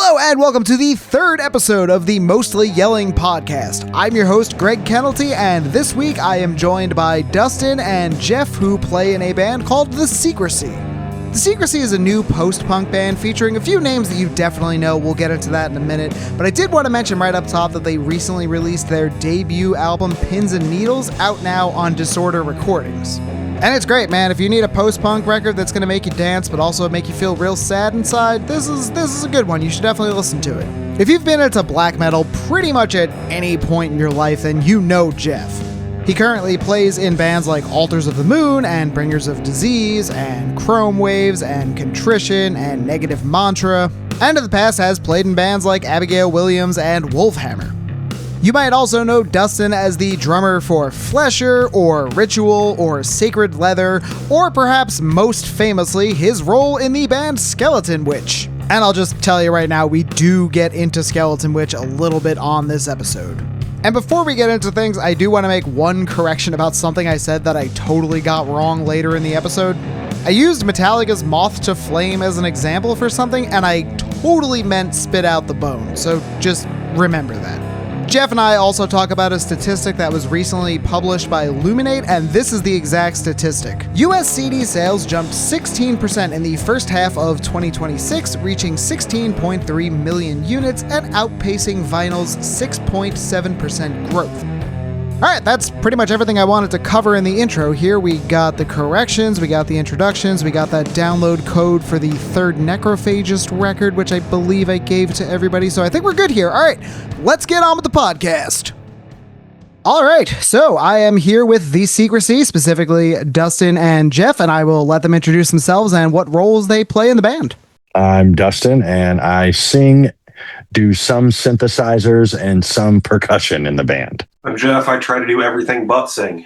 Hello and welcome to the third episode of the Mostly Yelling podcast. I'm your host, Greg Kennelty, and this week I am joined by Dustin and Jeff, who play in a band called The Secrecy. The Secrecy is a new post-punk band featuring a few names that you definitely know. We'll get into that in a minute, but I did want to mention right up top that they recently released their debut album, Pins and Needles, out now on Disorder Recordings. And it's great, man. If you need a post-punk record that's going to make you dance but also make you feel real sad inside, this is a good one. You should definitely listen to it. If you've been into black metal pretty much at any point in your life, then you know Jeff. He currently plays in bands like Altars of the Moon and Bringers of Disease and Chrome Waves and Contrition and Negative Mantra, and in the past has played in bands like Abigail Williams and Wolfhammer. You might also know Dustin as the drummer for Flesher, or Ritual, or Sacred Leather, or perhaps most famously, his role in the band Skeletonwitch. And I'll just tell you right now, we do get into Skeletonwitch a little bit on this episode. And before we get into things, I do want to make one correction about something I said that I totally got wrong later in the episode. I used Metallica's Moth to Flame as an example for something, and I totally meant Spit Out the Bone, so just remember that. Jeff and I also talk about a statistic that was recently published by Illuminate, and this is the exact statistic. US CD sales jumped 16% in the first half of 2026, reaching 16.3 million units and outpacing vinyl's 6.7% growth. Alright, that's pretty much everything I wanted to cover in the intro here. We got the corrections, we got the introductions, we got that download code for the third Necrophagist record, which I believe I gave to everybody, so I think we're good here. Alright, let's get on with the podcast. Alright, so I am here with The Secrecy, specifically Dustin and Jeff, and I will let them introduce themselves and what roles they play in the band. I'm Dustin, and I sing, do some synthesizers and some percussion in the band. I'm Jeff. I try to do everything but sing.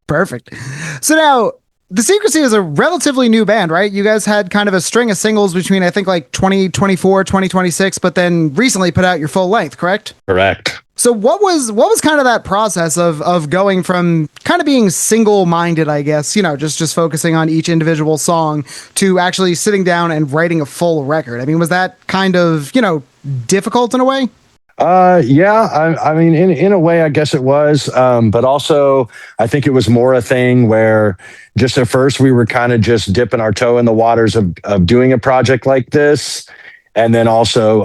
Perfect. So now, The Secrecy is a relatively new band, right? You guys had kind of a string of singles between, I think, like 2024, 2026, but then recently put out your full length, correct? Correct. So what was kind of that process of going from kind of being single-minded, I guess, you know, just focusing on each individual song to actually sitting down and writing a full record? I mean, was that kind of, you know, difficult in a way? Yeah, I mean, in a way, I guess it was. But also, I think it was more a thing where just at first we were kind of just dipping our toe in the waters of doing a project like this. And then also,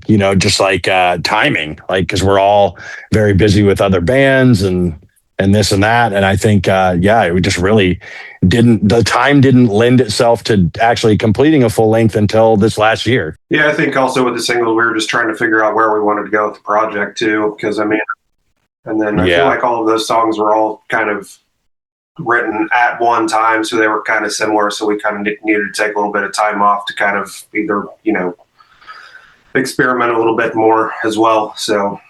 you know, just like timing, like, because we're all very busy with other bands and this and that. And I think, yeah, it just really the time didn't lend itself to actually completing a full length until this last year. Yeah, I think also with the singles, we were just trying to figure out where we wanted to go with the project too, because I mean, and then I feel like all of those songs were all kind of written at one time, so they were kind of similar. So we kind of needed to take a little bit of time off to kind of either, you know, experiment a little bit more as well. So,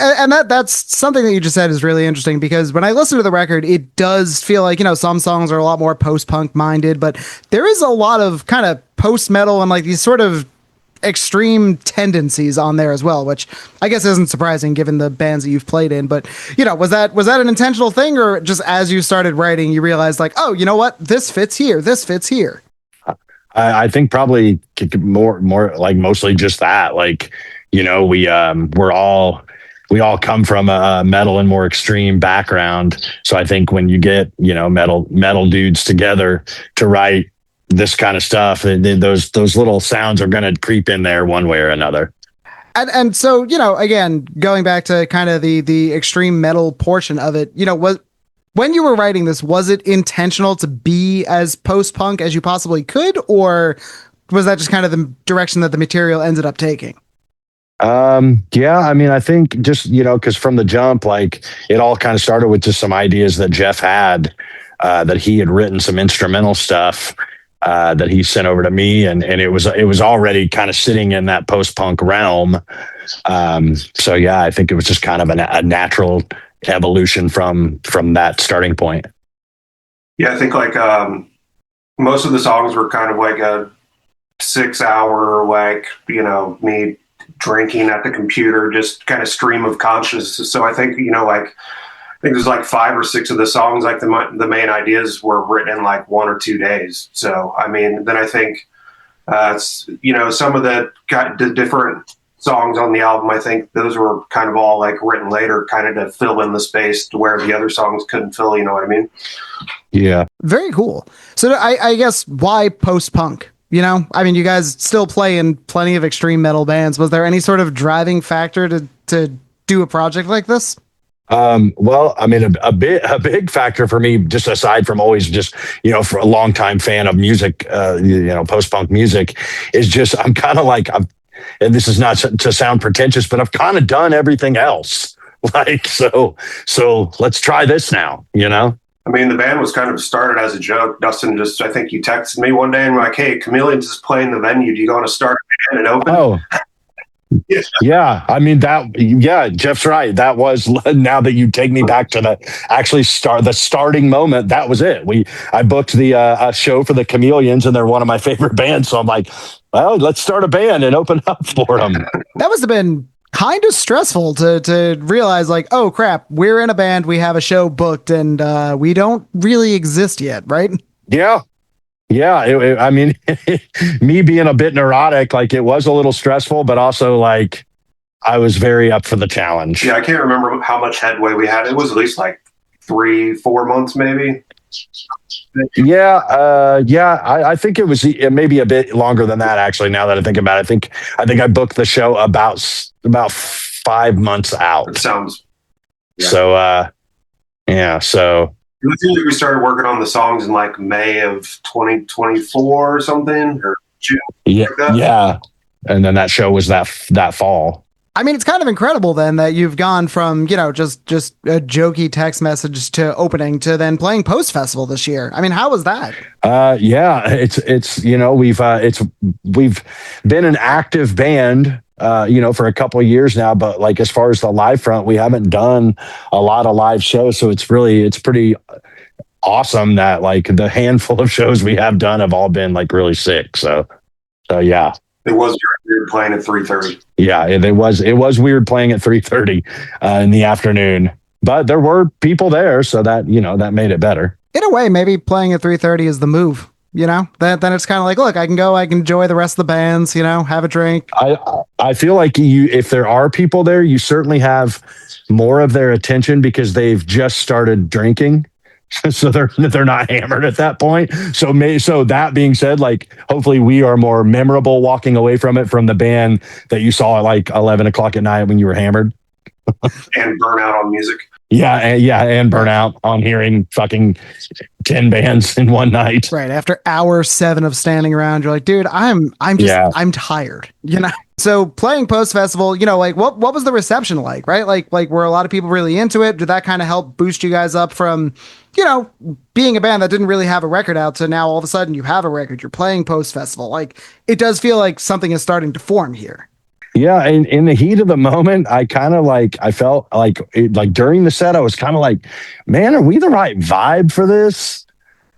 and that's something that you just said is really interesting, because when I listen to the record, it does feel like, you know, some songs are a lot more post-punk minded, but there is a lot of kind of post-metal and like these sort of extreme tendencies on there as well, which I guess isn't surprising given the bands that you've played in. But, you know, was that an intentional thing, or just as you started writing, you realized like, oh, you know what, this fits here, this fits here? I think probably more like mostly just that, like, you know, we all come from a metal and more extreme background. So I think when you get, you know, metal dudes together to write this kind of stuff, those little sounds are going to creep in there one way or another. And so, you know, again, going back to kind of the extreme metal portion of it, you know, when you were writing this, was it intentional to be as post-punk as you possibly could, or was that just kind of the direction that the material ended up taking? Yeah, I mean, I think just, you know, because from the jump, like, it all kind of started with just some ideas that Jeff had, that he had written some instrumental stuff, that he sent over to me, and it was already kind of sitting in that post-punk realm. So yeah, I think it was just kind of a natural evolution from that starting point. Yeah, I think like most of the songs were kind of like a 6 hour, like, you know, me drinking at the computer, just kind of stream of consciousness. So I think, you know, like, I think there's like 5 or 6 of the songs, like the main ideas were written in like 1 or 2 days. So, I mean, then I think Some of the different songs on the album, I think those were kind of all like written later, kind of to fill in the space to where the other songs couldn't fill. You know what I mean? Yeah. Very cool. So I guess why post-punk? You know, I mean, you guys still play in plenty of extreme metal bands. Was there any sort of driving factor to do a project like this? Well, I mean, a big factor for me, just aside from always just, for a long time fan of music, post-punk music, is just, I'm kind of like, and this is not to sound pretentious, but I've kind of done everything else. Like, so let's try this now, I mean, the band was kind of started as a joke. Dustin I think you texted me one day and were like, hey, Chameleons is playing the venue. Do you want to start a band and open? Oh, yeah. I mean, Jeff's right. That was, now that you take me back to the starting moment, that was it. I booked the a show for the Chameleons, and they're one of my favorite bands. So I'm like, well, let's start a band and open up for them. That must have been kind of stressful to realize, like, oh crap, we're in a band, we have a show booked, and we don't really exist yet, right? Yeah. I mean, me being a bit neurotic, like, it was a little stressful, but also like I was very up for the challenge. Yeah, I can't remember how much headway we had. It was at least like 3-4 months, maybe. Yeah. I think it was maybe a bit longer than that, actually. Now that I think about it, I think I booked the show about 5 months out. It sounds. Yeah. So. We started working on the songs in like May of 2024 or something, or June. Yeah, like yeah. And then that show was that fall. I mean, it's kind of incredible then that you've gone from, just a jokey text message to opening to then playing post festival this year. I mean, how was that? Yeah, it's we've been an active band, for a couple of years now, but like, as far as the live front, we haven't done a lot of live shows. So it's pretty awesome that like the handful of shows we have done have all been like really sick. So yeah. It was weird playing at 3:30. Yeah, it was weird playing at 3:30 in the afternoon, but there were people there, so that that made it better. In a way, maybe playing at 3:30 is the move. Then it's kind of like, look, I can go, I can enjoy the rest of the bands, have a drink. I feel like if there are people there, you certainly have more of their attention because they've just started drinking. So they're not hammered at that point. So that being said, like, hopefully we are more memorable walking away from it from the band that you saw at like 11 o'clock at night when you were hammered. And burn out on music. And burn out on hearing fucking 10 bands in one night. Right. After hour 7 of standing around, you're like, dude, I'm tired, So playing post festival, like what was the reception like, right? Like were a lot of people really into it? Did that kind of help boost you guys up from, being a band that didn't really have a record out to now all of a sudden you have a record, you're playing post festival? Like, it does feel like something is starting to form here. Yeah, in the heat of the moment, I felt like during the set, I was kind of like, man, are we the right vibe for this?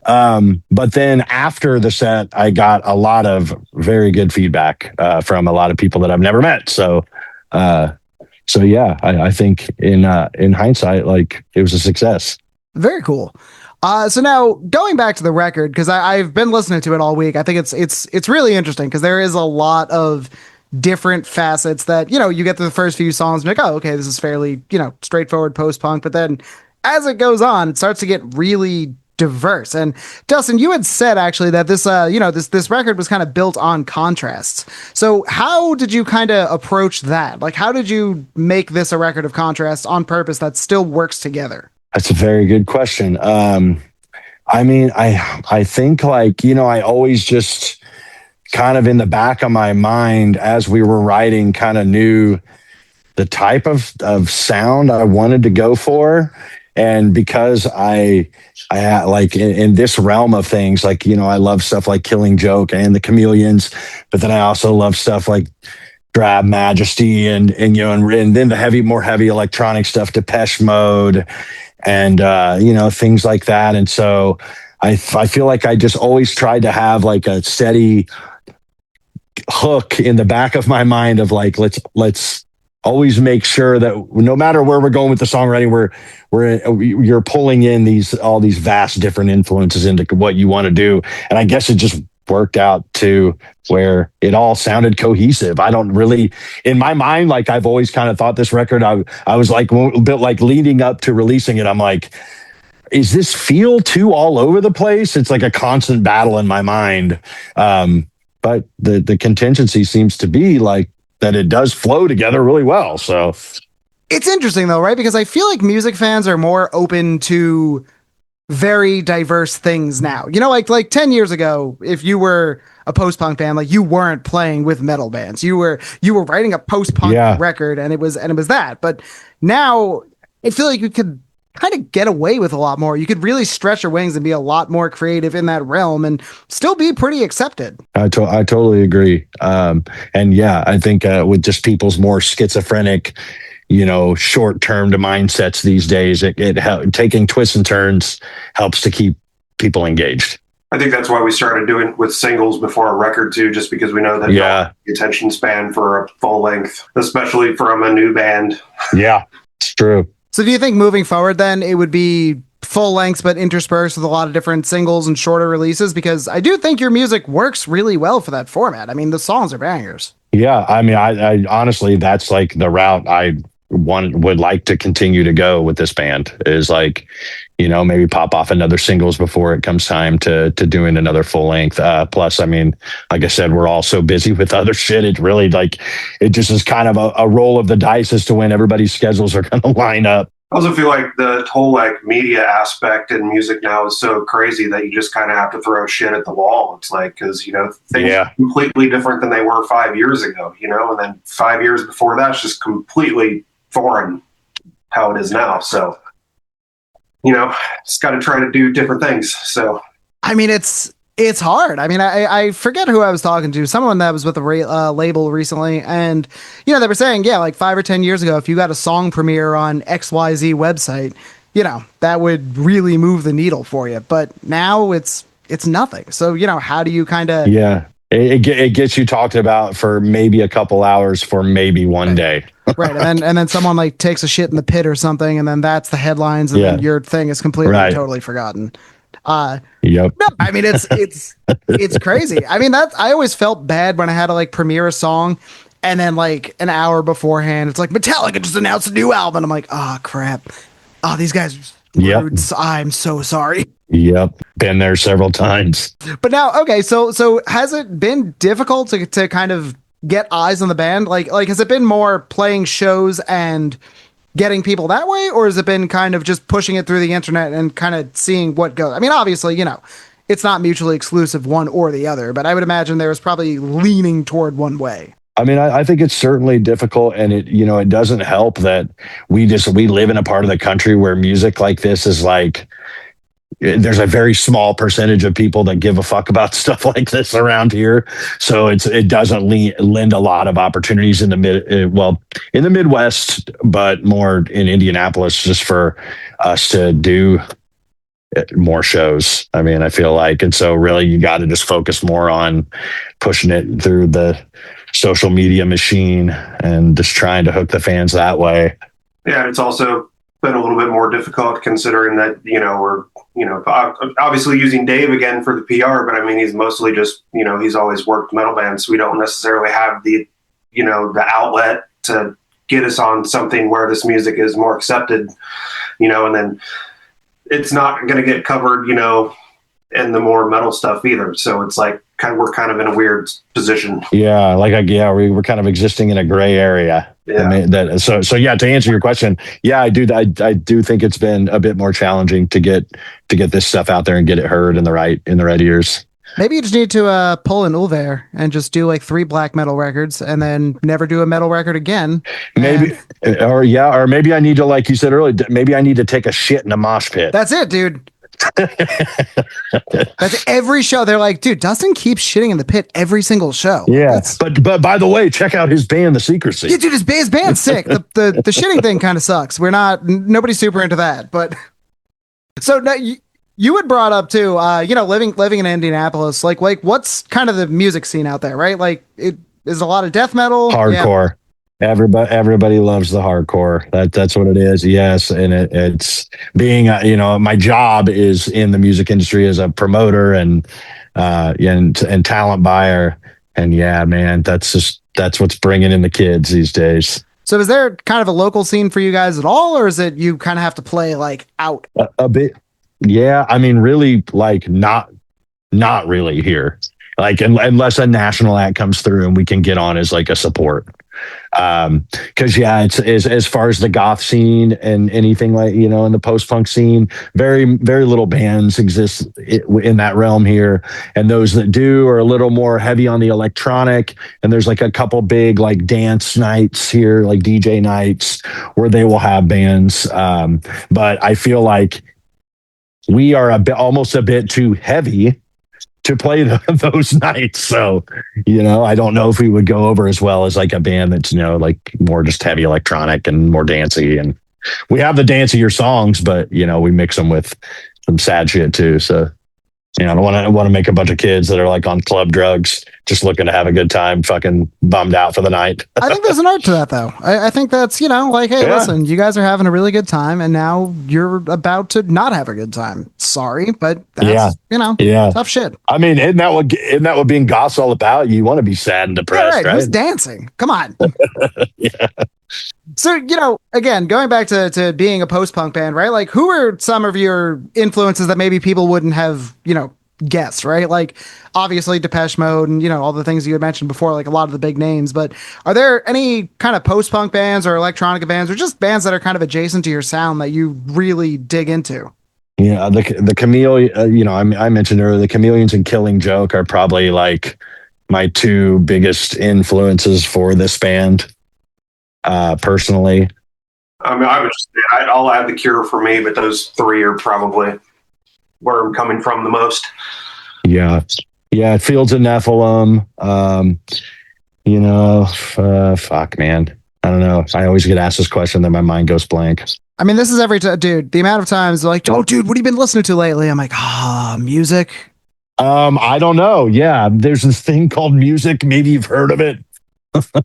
But then after the set, I got a lot of very good feedback from a lot of people that I've never met. So yeah, I think in hindsight, like, it was a success. Very cool. So now going back to the record, because I've been listening to it all week. I think it's really interesting because there is a lot of different facets that, you get to the first few songs and you're like, oh, okay, this is fairly, straightforward post-punk. But then as it goes on, it starts to get really diverse. And Dustin, you had said actually that this, this record was kind of built on contrasts. So how did you kind of approach that? Like, how did you make this a record of contrasts on purpose that still works together? That's a very good question. I mean, I think, like, I always just kind of in the back of my mind as we were writing kind of knew the type of sound I wanted to go for. And because I like in this realm of things, like, I love stuff like Killing Joke and the Chameleons, but then I also love stuff like Drab Majesty and then the more heavy electronic stuff, Depeche Mode, and things like that. And so I feel like I just always tried to have like a steady hook in the back of my mind of like, let's always make sure that no matter where we're going with the songwriting, you're pulling in all these vast different influences into what you want to do. And I guess it just worked out to where it all sounded cohesive. I don't really, in my mind, like I've always kind of thought this record, I was like a bit like leading up to releasing it. I'm like, is this feel too all over the place? It's like a constant battle in my mind. But the contingency seems to be like that it does flow together really well. So it's interesting though, right? Because I feel like music fans are more open to very diverse things now. You know, like 10 years ago, if you were a post-punk band, like you weren't playing with metal bands. You were writing a post-punk record and it was that. But now I feel like you could kind of get away with a lot more. You could really stretch your wings and be a lot more creative in that realm and still be pretty accepted. I totally agree. And yeah, I think with just people's more schizophrenic, short-term mindsets these days, it taking twists and turns helps to keep people engaged. I think that's why we started doing with singles before a record too, just because we know that the attention span for a full length, especially from a new band. Yeah, it's true. So do you think moving forward then it would be full lengths but interspersed with a lot of different singles and shorter releases? Because I do think your music works really well for that format. I mean, the songs are bangers. Yeah, I mean, I honestly, that's like the route I would like to continue to go with this band, is like, maybe pop off another singles before it comes time to doing another full length. Plus, I mean, like I said, we're all so busy with other shit. It really it just is kind of a roll of the dice as to when everybody's schedules are going to line up. I also feel like the whole media aspect in music now is so crazy that you just kind of have to throw shit at the wall. It's like, because, things are completely different than they were 5 years ago, and then 5 years before that's just completely foreign how it is now. So, just got to try to do different things. So, I mean, it's hard. I mean, I forget who I was talking to, someone that was with a label recently. And, they were saying, like 5 or 10 years ago, if you got a song premiere on XYZ website, that would really move the needle for you. But now it's nothing. So, how do you kind of... Yeah. It gets you talked about for maybe a couple hours for maybe one day. Right. And then someone takes a shit in the pit or something, and then that's the headlines, and then your thing is completely totally forgotten. Yep. No, I mean, it's crazy. I mean, I always felt bad when I had to premiere a song, and then an hour beforehand, it's like Metallica just announced a new album. I'm like, oh crap. Oh, these guys are rude. I'm so sorry. Yep. Been there several times. But now, okay, so has it been difficult to kind of get eyes on the band? Like has it been more playing shows and getting people that way, or has it been kind of just pushing it through the internet and kind of seeing what goes? I mean, obviously, it's not mutually exclusive one or the other, but I would imagine there was probably leaning toward one way. I mean, I think it's certainly difficult, and it doesn't help that we live in a part of the country where music like this is there's a very small percentage of people that give a fuck about stuff like this around here. So it doesn't lend a lot of opportunities in the Midwest, but more in Indianapolis, just for us to do more shows. I mean, I feel like, and so really you got to just focus more on pushing it through the social media machine and just trying to hook the fans that way. Yeah. It's also been a little bit more difficult considering that, we're, obviously using Dave again for the PR, but I mean, he's mostly just, he's always worked metal bands. So we don't necessarily have the outlet to get us on something where this music is more accepted, and then it's not going to get covered, in the more metal stuff either. So it's like we're kind of in a weird position. Yeah, we're kind of existing in a gray area. Yeah. So yeah, to answer your question, yeah, I do think it's been a bit more challenging to get this stuff out there and get it heard in the right ears. Maybe you just need to pull an Ulver and just do 3 black metal records and then never do a metal record again. Maybe, or maybe I need to, like you said earlier, maybe I need to take a shit in a mosh pit. That's it, dude. That's every show. They're like, dude, Dustin keeps shitting in the pit every single show. Yeah, but by the way, check out his band, The Secrecy. Yeah, dude, his band's sick. The shitting thing kind of sucks. Nobody's super into that. But so now you had brought up too, living in Indianapolis. Like what's kind of the music scene out there, right? Like it is a lot of death metal, hardcore. Yeah. Everybody loves the hardcore. That's what it is. Yes. And it's being, my job is in the music industry as a promoter and and talent buyer. And yeah, man, that's what's bringing in the kids these days. So is there kind of a local scene for you guys at all, or is it you kind of have to play like out a bit? Yeah, I mean, really, like not really here. Like unless a national act comes through and we can get on as like a support. Because yeah, it's as far as the goth scene and anything like, you know, in the post-punk scene, very little bands exist in that realm here, and those that do are a little more heavy on the electronic, and there's like a couple big like dance nights here, like DJ nights, where they will have bands, but I feel like we are almost a bit too heavy to play those nights. So, you know, I don't know if we would go over as well as like a band that's, you know, like more just heavy electronic and more dancey. And we have the dancier songs, but, you know, we mix them with some sad shit too. So, you know, I don't want to make a bunch of kids that are like on club drugs, just looking to have a good time, fucking bummed out for the night. I think there's an art to that, though. I think that's, you know, like, hey, listen, you guys are having a really good time, and now you're about to not have a good time. Sorry, but that's, you know, tough shit. I mean, isn't that what being goth's all about? You want to be sad and depressed, right? Who's dancing? Come on. Yeah. So, you know, again, going back to being a post-punk band, right? Like, who are some of your influences that maybe people wouldn't have, you know, guessed, right? Like, obviously Depeche Mode and, you know, all the things you had mentioned before, like a lot of the big names, but are there any kind of post-punk bands or electronica bands or just bands that are kind of adjacent to your sound that you really dig into? Yeah, the Chameleon, you know, I mentioned earlier, the Chameleons and Killing Joke are probably like my two biggest influences for this band. Personally, I mean, I would just say I'll add The Cure for me, but those three are probably where I'm coming from the most. Yeah, Fields of Nephilim. You know, fuck, man. I don't know. I always get asked this question, then my mind goes blank. I mean, this is every time, dude. The amount of times they're like, "Oh, dude, what have you been listening to lately?" I'm like, music. I don't know. Yeah, there's this thing called music. Maybe you've heard of it.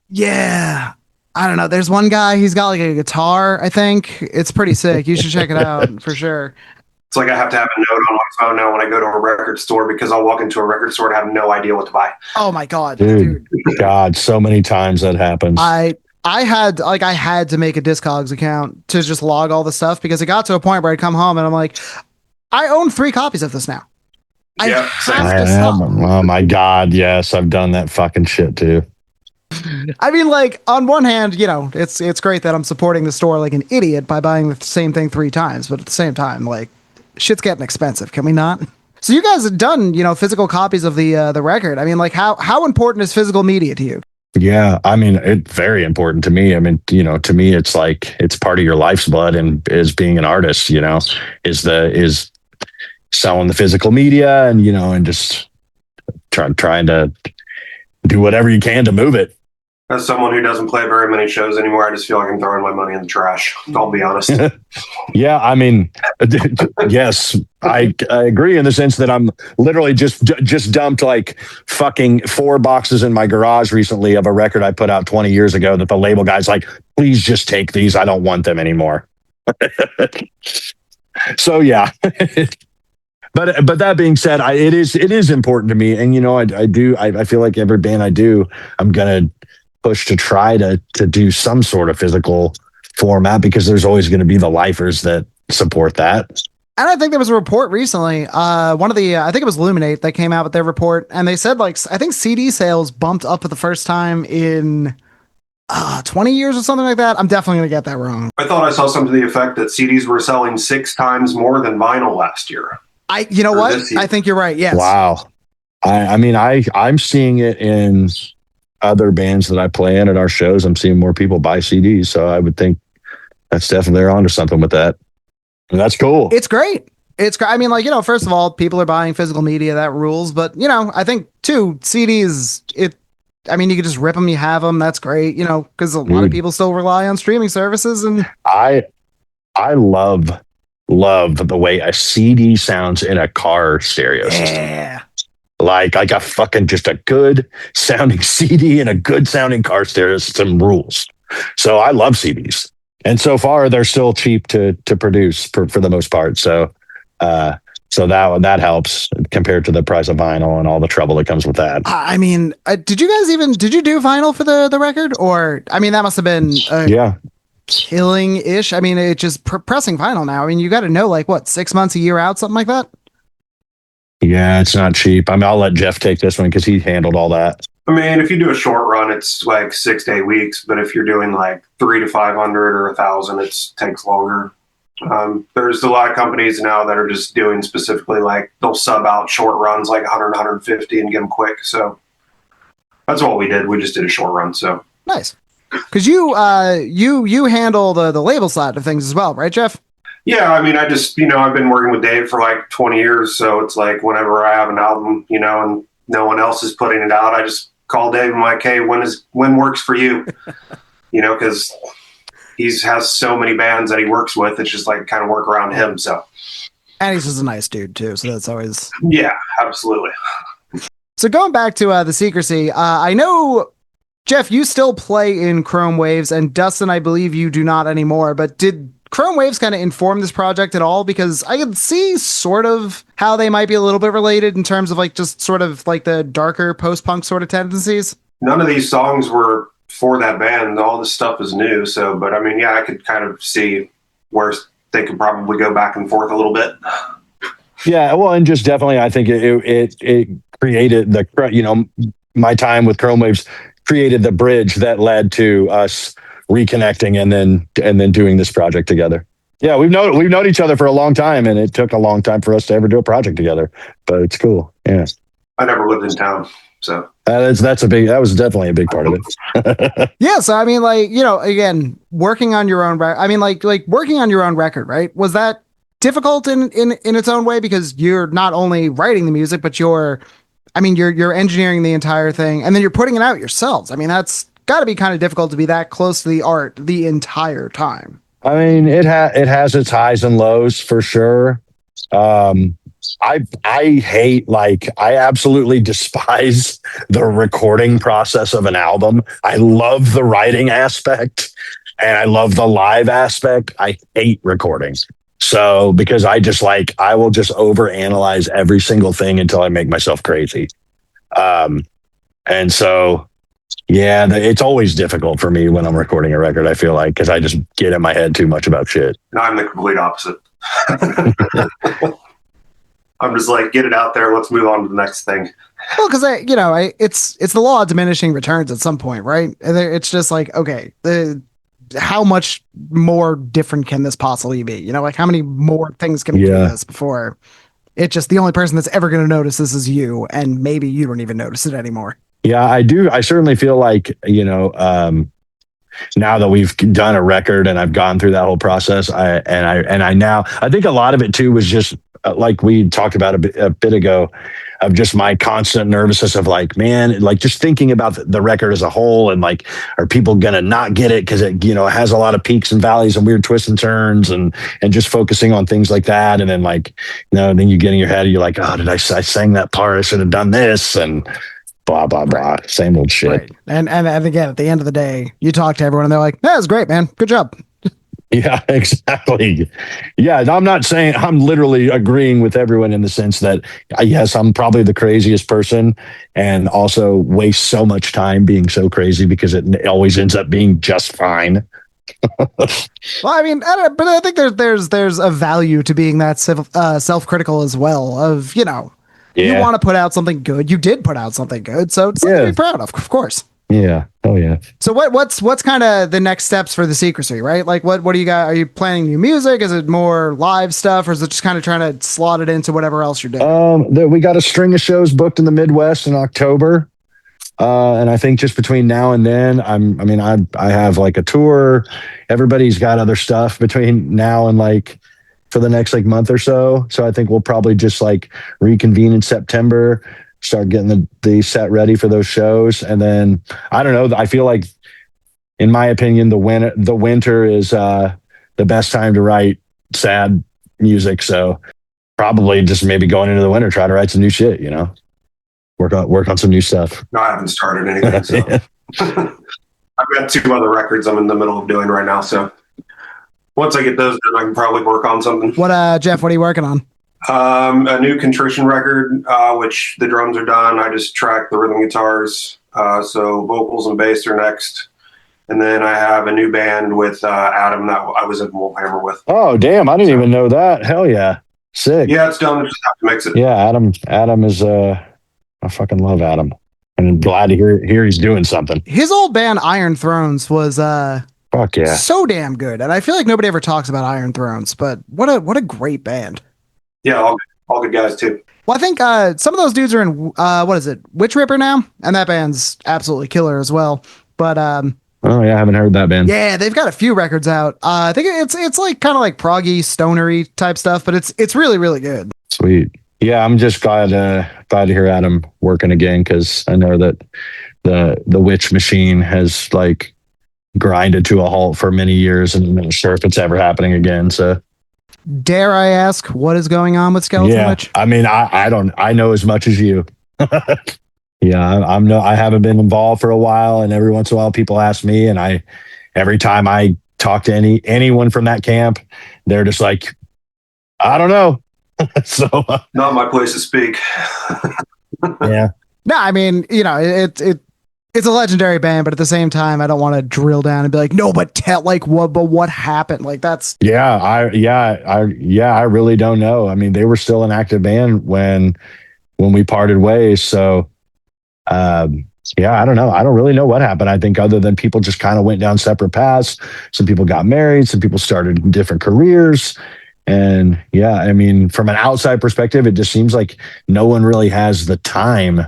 Yeah. I don't know. There's one guy, he's got like a guitar, I think. It's pretty sick. You should check it out for sure. It's like I have to have a note on my phone now when I go to a record store, because I'll walk into a record store and have no idea what to buy. Oh my God. Dude. God, so many times that happens. I had to make a Discogs account to just log all the stuff, because it got to a point where I'd come home and I'm like, I own 3 copies of this now. I have to stop. Oh my God. Yes. I've done that fucking shit too. I mean, like, on one hand, you know, it's great that I'm supporting the store like an idiot by buying the same thing 3 times, but at the same time, like, shit's getting expensive. Can we not? So you guys have done, you know, physical copies of the record. I mean, like, how important is physical media to you? Yeah, I mean, it's very important to me. I mean, you know, to me, it's like, it's part of your life's blood, and is being an artist, you know, is selling the physical media, and, you know, and just trying to do whatever you can to move it. As someone who doesn't play very many shows anymore, I just feel like I'm throwing my money in the trash. I'll be honest. Yeah, I mean, yes, I agree in the sense that I'm literally just dumped like fucking 4 boxes in my garage recently of a record I put out 20 years ago that the label guy's like, please just take these. I don't want them anymore. So yeah. But that being said, it is important to me, and you know, I feel like every band I do, I'm gonna push to try to do some sort of physical format, because there's always going to be the lifers that support that. And I think there was a report recently, one of the, I think it was Illuminate, that came out with their report, and they said, like, I think CD sales bumped up for the first time in 20 years or something like that. I'm definitely going to get that wrong. I thought I saw something to the effect that CDs were selling 6 times more than vinyl last year. You know what? I think you're right. Yes. Wow. I mean, I'm seeing it in other bands that I play in at our shows. I'm seeing more people buy CDs. So I would think that's definitely, they're onto something with that. And that's cool. It's great. I mean, like, you know, first of all, people are buying physical media, that rules. But, you know, I think too, CDs, I mean, you can just rip them, you have them. That's great, you know, because a lot of people still rely on streaming services. And I love the way a CD sounds in a car stereo system. Like a fucking, just a good sounding CD and a good sounding car stereo system rules. So I love CDs, and so far they're still cheap to produce for the most part. So So that helps compared to the price of vinyl and all the trouble that comes with that. I mean, did you do vinyl for the record? Or, I mean, that must have been killing-ish. I mean, it's just pressing vinyl now. I mean, you got to know, like, what, 6 months, a year out, something like that? Yeah, it's not cheap. I mean, I'll let Jeff take this one because he handled all that. I mean, if you do a short run, it's like 6 to 8 weeks. But if you're doing like 300 to 500 or 1,000, it takes longer. There's a lot of companies now that are just doing specifically like they'll sub out short runs like 100, 150 and get them quick. So that's what we did. We just did a short run. So nice. Because you handle the label side of things as well, right, Jeff? Yeah, I mean, I just, I've been working with Dave for like 20 years. So it's like whenever I have an album, and no one else is putting it out, I just call Dave and I'm like, hey, when works for you? Because he has so many bands that he works with. It's just like kind of work around him. So, and he's just a nice dude too. So that's always, yeah, absolutely. So going back to the Secrecy, I know, Jeff, you still play in Chrome Waves, and Dustin, I believe you do not anymore. But did Chrome Waves kind of inform this project at all? Because I can see sort of how they might be a little bit related in terms of like just sort of like the darker post-punk sort of tendencies. None of these songs were for that band. All this stuff is new. So, but I mean, yeah, I could kind of see where they could probably go back and forth a little bit. Yeah, well, and just definitely, I think it created my time with Chrome Waves created the bridge that led to us reconnecting and then doing this project together. Yeah, we've known each other for a long time, and it took a long time for us to ever do a project together. But it's cool. Yeah, I never lived in town, so that was definitely a big part of it. Yeah, so I mean, like, again, working on your own. I mean, like working on your own record, right? Was that difficult in its own way because you're not only writing the music, but you're engineering the entire thing, and then you're putting it out yourselves. I mean, that's got to be kind of difficult to be that close to the art the entire time. I mean, it has its highs and lows for sure. I absolutely despise the recording process of an album. I love the writing aspect and I love the live aspect. I hate recording. So because I will just overanalyze every single thing until I make myself crazy. And so, yeah, it's always difficult for me when I'm recording a record, I feel like, because I just get in my head too much about shit. No, I'm the complete opposite. I'm just like, get it out there. Let's move on to the next thing. Well, because it's the law of diminishing returns at some point, right? And it's just like, okay, how much more different can this possibly be? Like how many more things can we do this before it's just the only person that's ever going to notice this is you, and maybe you don't even notice it anymore. Yeah, I do. I certainly feel like, now that we've done a record and I've gone through that whole process, I think a lot of it too was just like we talked about a bit ago, of just my constant nervousness of like, man, like just thinking about the record as a whole, and like, are people gonna not get it because it has a lot of peaks and valleys and weird twists and turns, and just focusing on things like that, and then like, then you get in your head, you're like, oh, I sang that part, I should have done this, and blah blah blah, same old shit. Right. And again, at the end of the day, you talk to everyone and they're like, that was great, man, good job. Yeah, exactly. Yeah, I'm not saying, I'm literally agreeing with everyone in the sense that, yes, I'm probably the craziest person and also waste so much time being so crazy because it always ends up being just fine. Well, I mean, but I think there's a value to being that self-critical as well, of, you want to put out something good. You did put out something good, so it's something to be proud of course. Yeah. Oh yeah. So what's kind of the next steps for the Secrecy, right? Like what do you got? Are you planning new music? Is it more live stuff, or is it just kind of trying to slot it into whatever else you're doing? We got a string of shows booked in the Midwest in October. And I think just between now and then, I have like a tour. Everybody's got other stuff between now and like for the next like month or so. So I think we'll probably just like reconvene in September, start getting the set ready for those shows. And then I don't know, I feel like, in my opinion, the winter is the best time to write sad music. So probably just maybe going into the winter, try to write some new shit, work on some new stuff. No, I haven't started anything. So. I've got 2 other records I'm in the middle of doing right now. So once I get those done, I can probably work on something. What, Jeff, what are you working on? A new contrition record, which the drums are done. I just track the rhythm guitars. So vocals and bass are next. And then I have a new band with Adam that I was in Wolfhammer with. Oh, damn. I didn't even know that. Hell yeah. Sick. Yeah, it's done. I just have to mix it. Yeah, Adam is, I fucking love Adam. And I'm glad to hear he's doing something. His old band, Iron Thrones, was fuck yeah, so damn good. And I feel like nobody ever talks about Iron Thrones, but what a great band. Yeah, all good guys too. Well, I think some of those dudes are in what is it, Witch Ripper now, and that band's absolutely killer as well. But oh yeah, I haven't heard that band. Yeah, they've got a few records out. I think it's like kind of like proggy, stonery type stuff, but it's really really good. Sweet. Yeah, I'm just glad to hear Adam working again, because I know that the Witch machine has like grinded to a halt for many years, and I'm not sure if it's ever happening again. So, dare I ask what is going on with Skeletonwitch? I mean, I know as much as you. Yeah, I haven't been involved for a while, and every once in a while people ask me, and every time I talk to anyone from that camp, they're just like, I don't know. So not my place to speak. Yeah. No, I mean, it's a legendary band, but at the same time, I don't want to drill down and be like, no, but what happened? Like that's I really don't know. I mean, they were still an active band when we parted ways. So I don't know. I don't really know what happened. I think other than people just kind of went down separate paths. Some people got married, some people started different careers. And yeah, I mean, from an outside perspective, it just seems like no one really has the time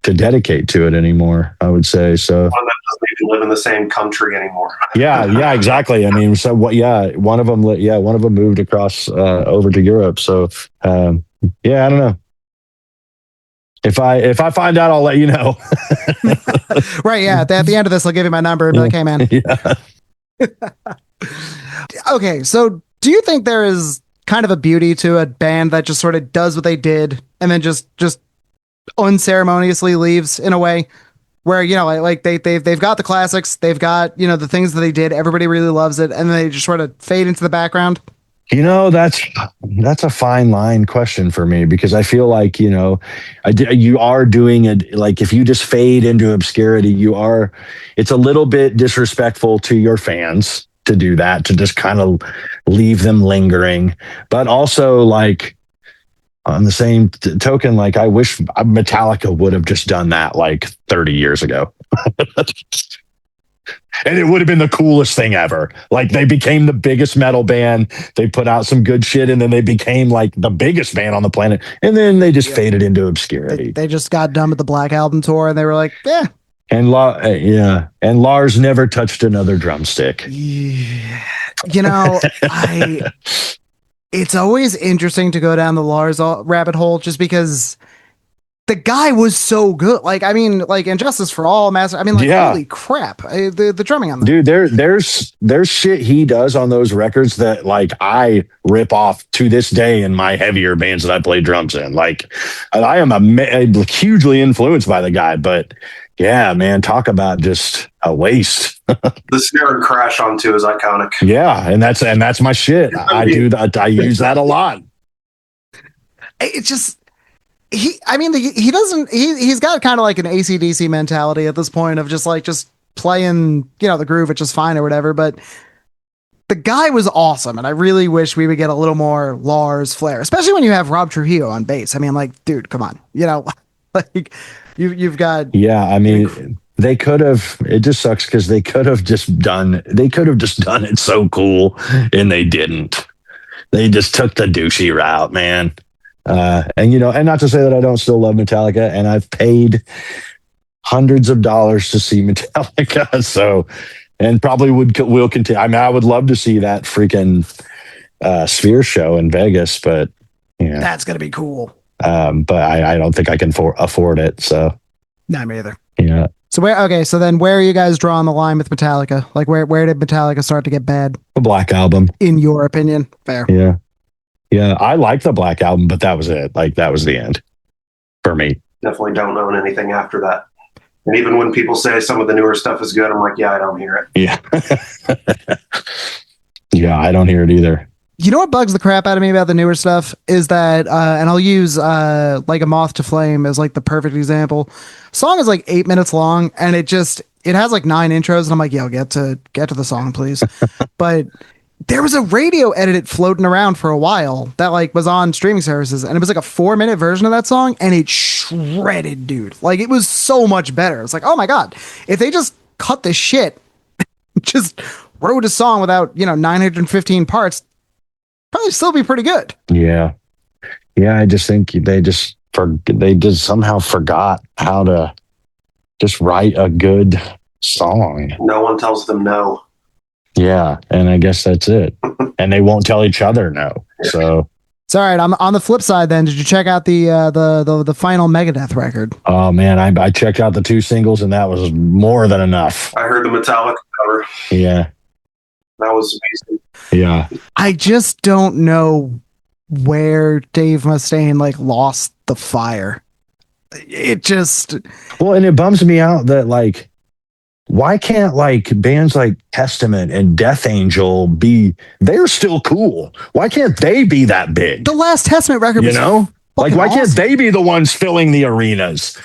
to dedicate to it anymore, I would say. So one that doesn't even live in the same country anymore. yeah, exactly. I mean, so what? Yeah, one of them moved across over to Europe. So I don't know. If I find out, I'll let you know. Right? Yeah. At the end of this, I'll give you my number and be like, "Hey, man." Yeah. Okay, so do you think there is kind of a beauty to a band that just sort of does what they did and then just unceremoniously leaves in a way where like they've got the classics, they've got the things that they did, everybody really loves it, and then they just sort of fade into the background? That's a fine line question for me, because I feel like you are doing it. Like if you just fade into obscurity, it's a little bit disrespectful to your fans to do that, to just kind of leave them lingering. But also, like, on the same token, like, I wish Metallica would have just done that like 30 years ago. And it would have been the coolest thing ever. Like, they became the biggest metal band. They put out some good shit, and then they became like the biggest band on the planet. And then they just faded into obscurity. They just got done with the Black Album tour, and they were like, yeah. And and Lars never touched another drumstick. It's always interesting to go down the Lars rabbit hole, just because the guy was so good. Like, I mean, like Injustice for All, Master. I mean, like, holy crap, the drumming on that. Dude, there's shit he does on those records that like I rip off to this day in my heavier bands that I play drums in. Like, I am hugely influenced by the guy, but yeah, man, talk about just a waste. The snare and crash on too is iconic. Yeah, and that's my shit. I do that. I use that a lot. It's just he's got kind of like an AC/DC mentality at this point of just playing, the groove, which is fine or whatever. But the guy was awesome, and I really wish we would get a little more Lars flair, especially when you have Rob Trujillo on bass. I mean, like, dude, come on, like you've got. Yeah, I mean, they could have. It just sucks because they could have just done it so cool, and they didn't. They just took the douchey route, man. And not to say that I don't still love Metallica, and I've paid hundreds of dollars to see Metallica. So, and probably will continue. I mean, I would love to see that freaking Sphere show in Vegas, but that's gonna be cool. But I don't think I can afford it. So, not me either. Yeah. So where are you guys drawing the line with Metallica? Like, where did Metallica start to get bad? The Black Album, in your opinion. Fair. Yeah. Yeah, I like the Black Album, but that was it. Like, that was the end for me. Definitely don't own anything after that. And even when people say some of the newer stuff is good, I'm like, yeah, I don't hear it. Yeah. Yeah, I don't hear it either. You know what bugs the crap out of me about the newer stuff is that, and I'll use like A Moth to Flame as like the perfect example. Song is like 8 minutes long, and it has like 9 intros, and I'm like, yo, get to the song, please. But there was a radio edit floating around for a while that like was on streaming services, and it was like a 4-minute version of that song, and it shredded, dude. Like it was so much better. It's like, oh my god, if they just cut this shit, just wrote a song without 915 parts, probably still be pretty good. Yeah. I just think they just somehow forgot how to just write a good song. No one tells them no. Yeah, and I guess that's it. And they won't tell each other no. So it's all right. On the flip side, then, did you check out the final Megadeth record? Oh man, I checked out the 2 singles, and that was more than enough. I heard the Metallica cover. Yeah, that was amazing. Yeah, I just don't know where Dave Mustaine like lost the fire. It just and it bums me out that like, why can't like bands like Testament and Death Angel they're still cool? Why can't they be that big? The last Testament record was like, why awesome. can't they be the ones filling the arenas?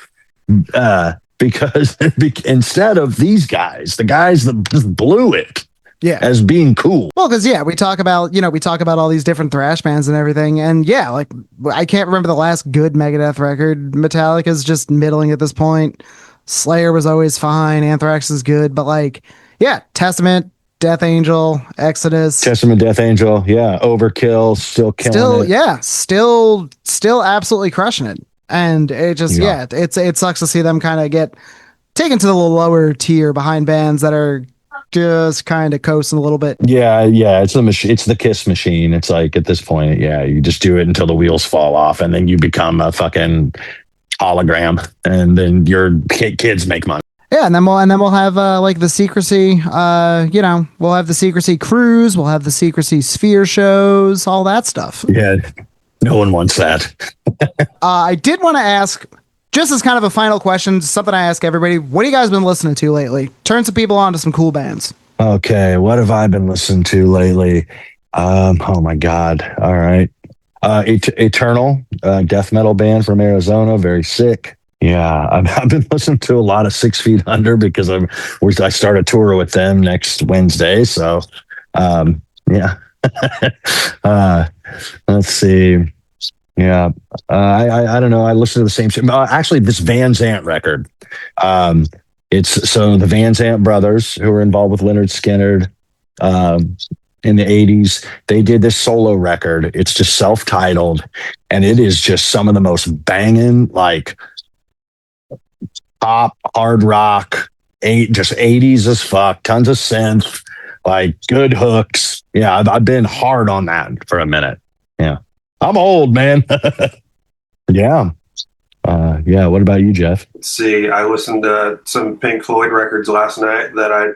Because instead of these guys, the guys that just blew it as being cool. Well, because we talk about all these different thrash bands and everything, and like I can't remember the last good Megadeth record. Metallica's just middling at this point. Slayer was always fine. Anthrax is good, but like, Testament, Death Angel, Exodus. Testament, Death Angel, Overkill, still killing it. Still absolutely crushing it. And it just, it sucks to see them kind of get taken to the lower tier behind bands that are just kind of coasting a little bit. Yeah, it's the Kiss machine. It's like at this point, you just do it until the wheels fall off, and then you become a fucking hologram, and then your kids make money. Yeah, and then we'll have like the Secrecy. We'll have the Secrecy cruise. We'll have the Secrecy sphere shows. All that stuff. Yeah, no one wants that. I did want to ask, just as kind of a final question, something I ask everybody: what have you guys been listening to lately? Turn some people on to some cool bands. Okay, what have I been listening to lately? Oh my god! All right. Eternal, death metal band from Arizona, very sick. Yeah, I've been listening to a lot of 6 Feet Under because I start a tour with them next Wednesday. So, let's see. Yeah, I don't know. I listen to the same shit. Actually, this Van Zant record. It's the Van Zant brothers who were involved with Lynyrd Skynyrd. In the 80s, they did this solo record. It's just self-titled, and it is just some of the most banging, like pop, hard rock, just 80s as fuck, tons of synth, like good hooks. Yeah, I've been hard on that for a minute. Yeah, I'm old, man. Yeah. What about you, Jeff? Let's see, I listened to some Pink Floyd records last night that I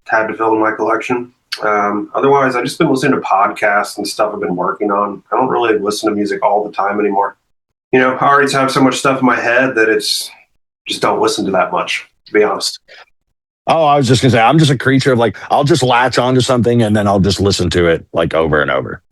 had to fill in my collection. Otherwise, I've just been listening to podcasts and stuff I've been working on. I don't really listen to music all the time anymore. I already have so much stuff in my head that it's just don't listen to that much, to be honest. Oh, I was just going to say, I'm just a creature of like, I'll just latch onto something and then I'll just listen to it like over and over.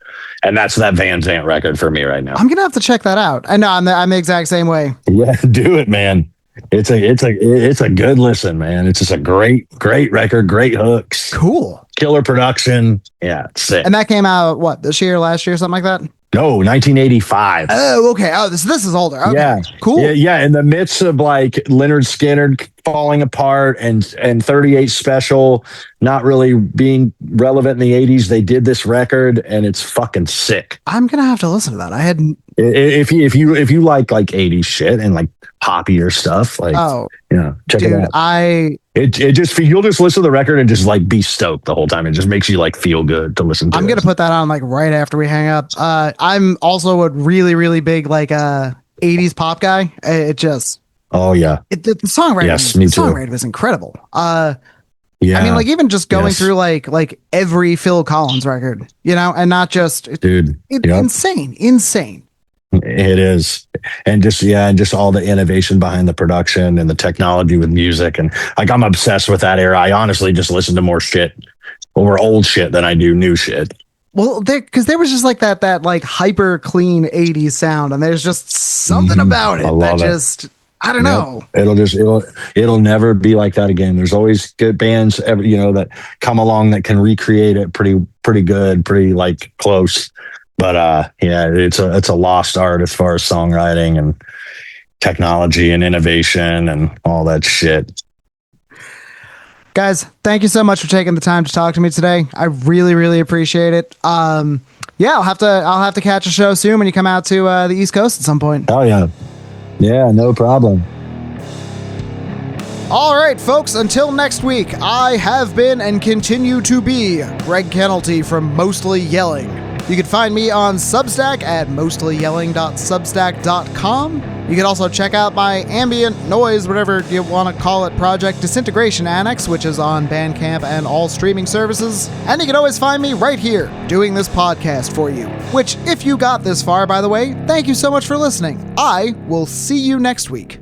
And that's that Van Zant record for me right now. I'm going to have to check that out. I know I'm the exact same way. Yeah, do it, man. It's a good listen, man. It's just a great record, great hooks. Cool. Killer production. Yeah, it's sick. And that came out, this year, last year, something like that? No, 1985. Oh, okay. Oh, this is older. Okay. Yeah. Cool. Yeah. In the midst of like Lynyrd Skynyrd falling apart and 38 Special not really being relevant in the 80s, they did this record and it's fucking sick. I'm gonna have to listen to that. I hadn't. If you like 80s shit and like poppier stuff, like check it out. You'll just listen to the record and just like be stoked the whole time. It just makes you like feel good to listen to. I'm gonna put that on like right after we hang up. I'm also a really, really big like 80s pop guy. It just the songwriting. Yes, me too. The songwriting was incredible. Yeah, I mean, like even just going through like every Phil Collins record, and not just insane. It is. And just all the innovation behind the production and the technology with music. And like, I'm obsessed with that era. I honestly just listen to more shit or old shit than I do new shit. Well, because there was just like that like hyper clean 80s sound, and there's just something about it that just, I don't know. It'll never be like that again. There's always good bands, that come along that can recreate it pretty good, pretty like close. But it's a lost art as far as songwriting and technology and innovation and all that shit. Guys, thank you so much for taking the time to talk to me today. I really, really appreciate it. I'll have to catch a show soon when you come out to the East Coast at some point. Oh yeah. Yeah, no problem. All right, folks, until next week, I have been and continue to be Greg Kennelty from Mostly Yelling. You can find me on Substack at mostlyelling.substack.com. You can also check out my ambient noise, whatever you want to call it, project Disintegration Annex, which is on Bandcamp and all streaming services. And you can always find me right here doing this podcast for you, which, if you got this far, by the way, thank you so much for listening. I will see you next week.